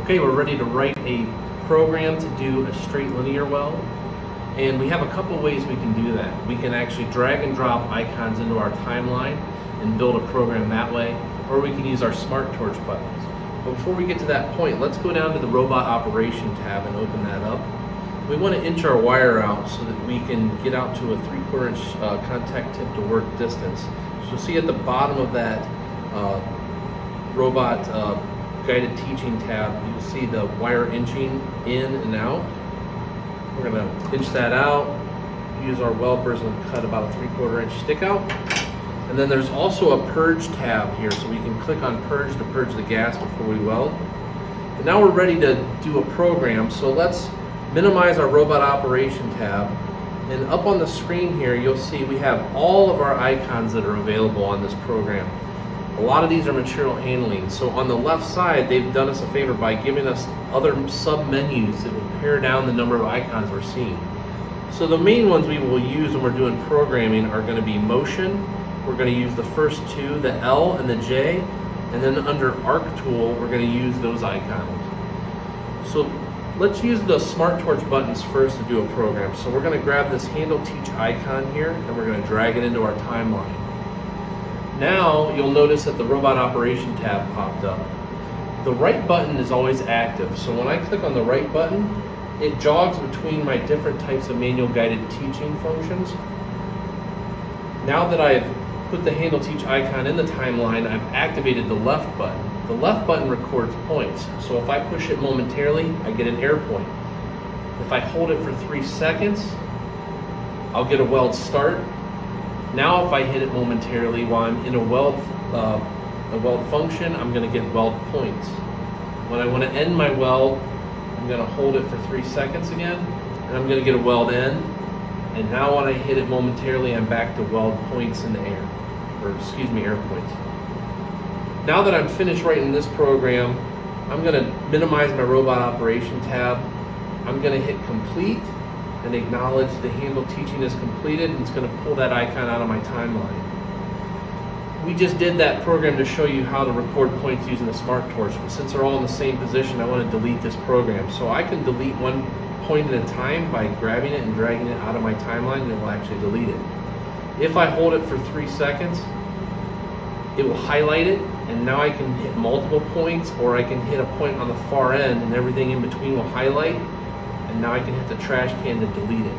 Okay, we're ready to write a program to do a straight linear weld. And we have a couple ways we can do that. We can actually drag and drop icons into our timeline and build a program that way, or we can use our smart torch buttons. But before we get to that point, let's go down to the robot operation tab and open that up. We want to inch our wire out so that we can get out to a 3/4 inch contact tip to work distance. So you'll see at the bottom of that robot guided teaching tab, you'll see the wire inching in and out. We're going to inch that out, use our weld bristle and cut about a 3/4 inch stick out. And then there's also a purge tab here, so we can click on purge to purge the gas before we weld. And now we're ready to do a program, so let's minimize our robot operation tab. And up on the screen here, you'll see we have all of our icons that are available on this program. A lot of these are material handling. So on the left side, they've done us a favor by giving us other sub-menus that will pare down the number of icons we're seeing. So the main ones we will use when we're doing programming are going to be motion. We're going to use the first two, the L and the J, and then under arc tool, we're going to use those icons. So let's use the smart torch buttons first to do a program. So we're going to grab this handle teach icon here and we're going to drag it into our timeline. Now you'll notice that the robot operation tab popped up. The right button is always active, so when I click on the right button, it jogs between my different types of manual guided teaching functions. Now that I've put the handle teach icon in the timeline, I've activated the left button. The left button records points, so if I push it momentarily, I get an air point. If I hold it for 3 seconds, I'll get a weld start. Now if I hit it momentarily while I'm in a weld function, I'm going to get weld points. When I want to end my weld, I'm going to hold it for 3 seconds again, and I'm going to get a weld end. And now when I hit it momentarily, I'm back to weld points in the air, air points. Now that I'm finished writing this program, I'm going to minimize my robot operation tab. I'm going to hit complete and acknowledge the handle teaching is completed, and it's going to pull that icon out of my timeline. We just did that program to show you how to record points using the smart torch, but since they're all in the same position, I want to delete this program. So I can delete one point at a time by grabbing it and dragging it out of my timeline, and it will actually delete it. If I hold it for 3 seconds, it will highlight it, and now I can hit multiple points, or I can hit a point on the far end and everything in between will highlight. And now I can hit the trash can to delete it.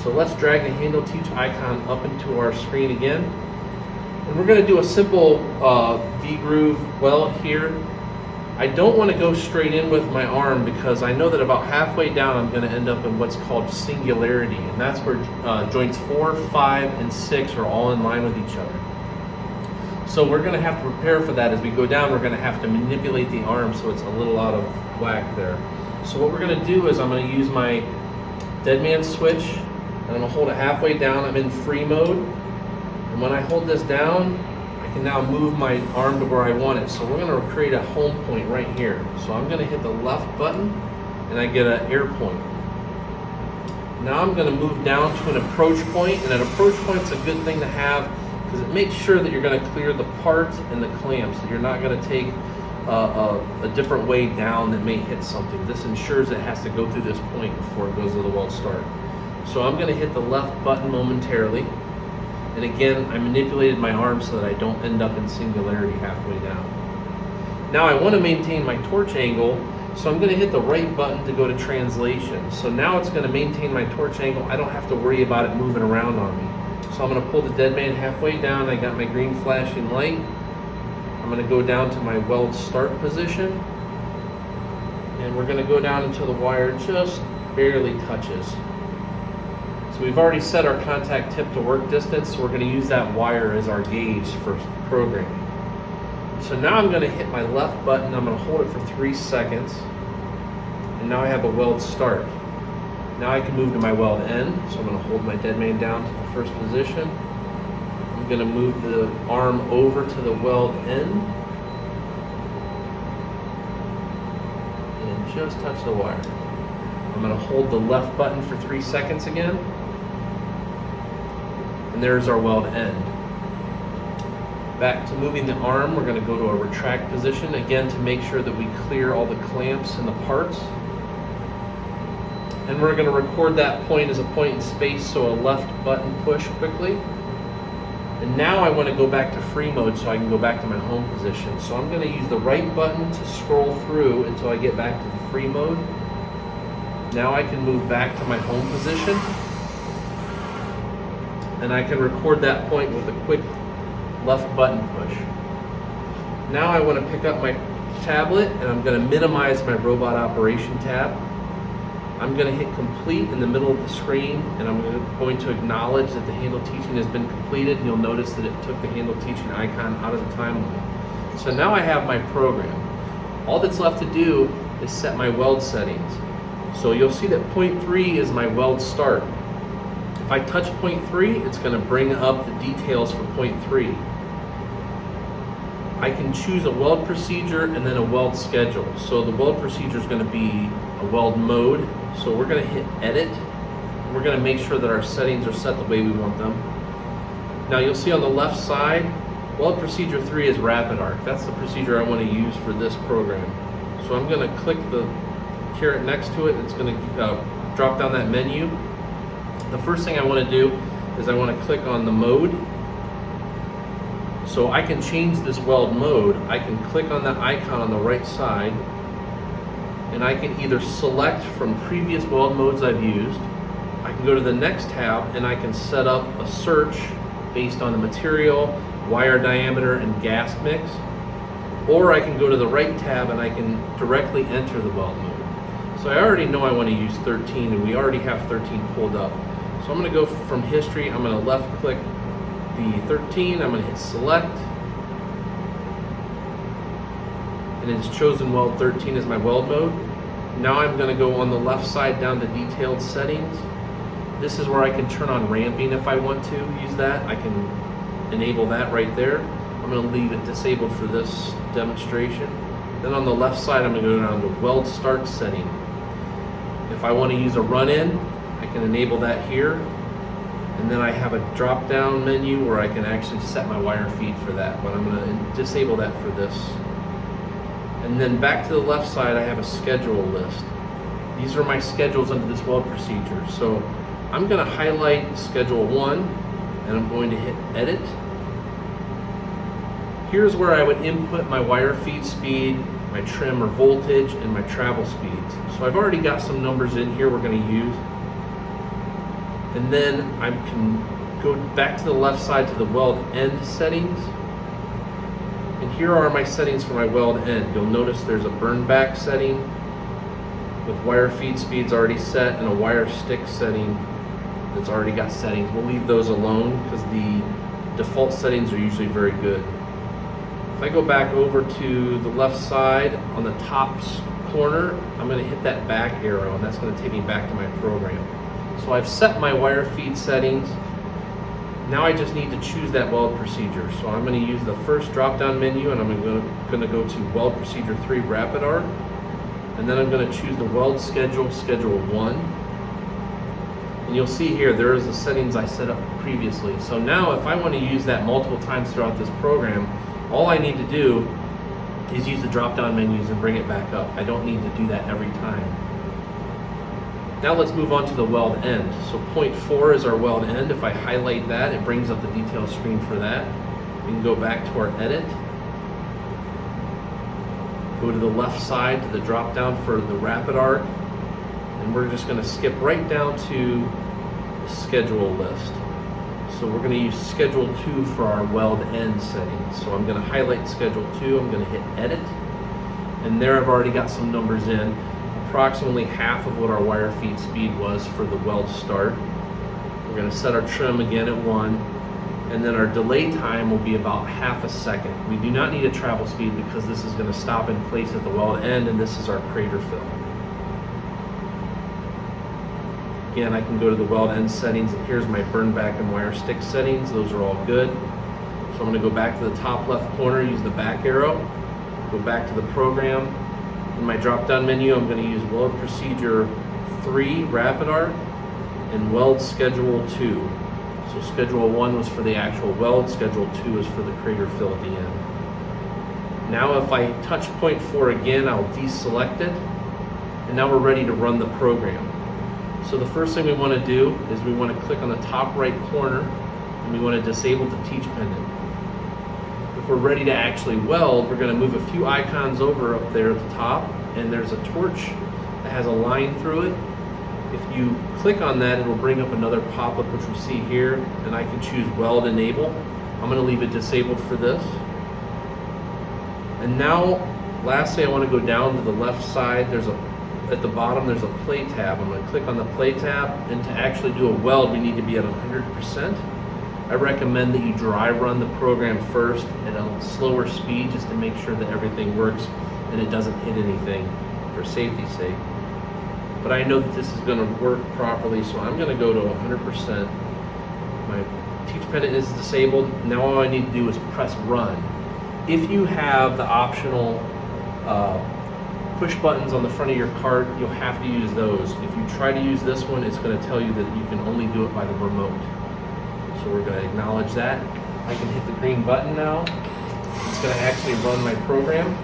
So let's drag the handle teach icon up into our screen again. And we're going to do a simple VGroove weld here. I don't want to go straight in with my arm because I know that about halfway down I'm going to end up in what's called singularity. And that's where joints 4, 5, and 6 are all in line with each other. So we're going to have to prepare for that. As we go down, we're going to have to manipulate the arm so it's a little out of whack there. So what we're going to do is I'm going to use my dead man switch, and I'm going to hold it halfway down. I'm in free mode, and when I hold this down, I can now move my arm to where I want it. So we're going to create a home point right here. So I'm going to hit the left button, and I get an air point. Now I'm going to move down to an approach point, and an approach point is a good thing to have because it makes sure that you're going to clear the part and the clamps, that you're not going to take a different way down that may hit something. This ensures it has to go through this point before it goes to the weld start. So I'm going to hit the left button momentarily, and again I manipulated my arm so that I don't end up in singularity halfway down. Now I want to maintain my torch angle, so I'm going to hit the right button to go to translation. So now it's going to maintain my torch angle. I don't have to worry about it moving around on me. So I'm going to pull the dead man halfway down. I got my green flashing light. I'm going to go down to my weld start position, and we're going to go down until the wire just barely touches. So we've already set our contact tip to work distance, so we're going to use that wire as our gauge for programming. So now I'm going to hit my left button. I'm going to hold it for 3 seconds, and now I have a weld start. Now I can move to my weld end, so I'm going to hold my dead man down to the first position. I'm going to move the arm over to the weld end and just touch the wire. I'm going to hold the left button for 3 seconds again, and there's our weld end. Back to moving the arm, we're going to go to a retract position, again to make sure that we clear all the clamps and the parts. And we're going to record that point as a point in space, so a left button push quickly. And now I want to go back to free mode so I can go back to my home position. So I'm going to use the right button to scroll through until I get back to the free mode. Now I can move back to my home position. And I can record that point with a quick left button push. Now I want to pick up my tablet and I'm going to minimize my robot operation tab. I'm going to hit complete in the middle of the screen, and I'm going to acknowledge that the handle teaching has been completed. And you'll notice that it took the handle teaching icon out of the timeline. So now I have my program. All that's left to do is set my weld settings. So you'll see that point 3 is my weld start. If I touch point 3, it's going to bring up the details for point 3. I can choose a weld procedure and then a weld schedule. So the weld procedure is going to be a weld mode. So we're going to hit edit. We're going to make sure that our settings are set the way we want them. Now you'll see on the left side, weld procedure 3 is rapid arc. That's the procedure I want to use for this program. So I'm going to click the caret next to it. It's going to drop down that menu. The first thing I want to do is I want to click on the mode. So I can change this weld mode. I can click on that icon on the right side, and I can either select from previous weld modes I've used. I can go to the next tab and I can set up a search based on the material, wire diameter, and gas mix. Or I can go to the right tab and I can directly enter the weld mode. So I already know I want to use 13, and we already have 13 pulled up. So I'm going to go from history, I'm going to left click the 13, I'm going to hit select, and it's chosen weld 13 as my weld mode. Now I'm going to go on the left side down to detailed settings. This is where I can turn on ramping if I want to use that. I can enable that right there. I'm going to leave it disabled for this demonstration. Then on the left side I'm going to go down to weld start setting. If I want to use a run-in, I can enable that here. And then I have a drop down menu where I can actually set my wire feed for that, but I'm going to disable that for this. And then back to the left side I have a schedule list. These are my schedules under this weld procedure. So I'm going to highlight schedule 1 and I'm going to hit edit. Here's where I would input my wire feed speed, my trim or voltage, and my travel speeds. So I've already got some numbers in here we're going to use. And then I can go back to the left side to the weld end settings. And here are my settings for my weld end. You'll notice there's a burn back setting with wire feed speeds already set and a wire stick setting that's already got settings. We'll leave those alone because the default settings are usually very good. If I go back over to the left side on the top corner, I'm going to hit that back arrow, and that's going to take me back to my program. So I've set my wire feed settings. Now I just need to choose that weld procedure. So I'm going to use the first drop down menu, and I'm going to go to weld procedure 3 rapid arc, and then I'm going to choose the weld schedule, schedule 1. And you'll see here there is the settings I set up previously. So now if I want to use that multiple times throughout this program, all I need to do is use the drop down menus and bring it back up. I don't need to do that every time. Now let's move on to the weld end. So point 4 is our weld end. If I highlight that, it brings up the detail screen for that. We can go back to our edit. Go to the left side to the drop down for the rapid arc. And we're just going to skip right down to the schedule list. So we're going to use schedule 2 for our weld end settings. So I'm going to highlight schedule 2. I'm going to hit edit. And there I've already got some numbers in. Approximately half of what our wire feed speed was for the weld start. We're going to set our trim again at 1, and then our delay time will be about half a second. We do not need a travel speed because this is going to stop in place at the weld end, and this is our crater fill. Again, I can go to the weld end settings, and here's my burn back and wire stick settings. Those are all good. So I'm going to go back to the top left corner, use the back arrow, go back to the program. In my drop-down menu, I'm going to use weld procedure 3 rapid arc and weld schedule 2. So So schedule 1 was for the actual weld, schedule 2 is for the crater fill at the end. Now if I touch point 4 again, I'll deselect it, and now we're ready to run the program. So the first thing we want to do is we want to click on the top right corner, and we want to disable the teach pendant. If we're ready to actually weld, we're going to move a few icons over up there at the top, and there's a torch that has a line through it. If you click on that, it'll bring up another pop-up, which we see here, and I can choose Weld Enable. I'm going to leave it disabled for this. And now, lastly, I want to go down to the left side. At the bottom, there's a play tab. I'm going to click on the play tab, and to actually do a weld, we need to be at 100%. I recommend that you dry run the program first at a slower speed just to make sure that everything works and it doesn't hit anything for safety's sake. But I know that this is going to work properly, so I'm going to go to 100%. My teach pendant is disabled. Now all I need to do is press run. If you have the optional push buttons on the front of your cart, you'll have to use those. If you try to use this one, it's going to tell you that you can only do it by the remote. So we're going to acknowledge that. I can hit the green button now. It's going to actually run my program.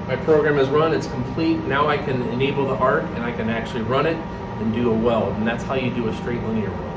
My program is run, it's complete. Now I can enable the arc and I can actually run it and do a weld. And that's how you do a straight linear weld.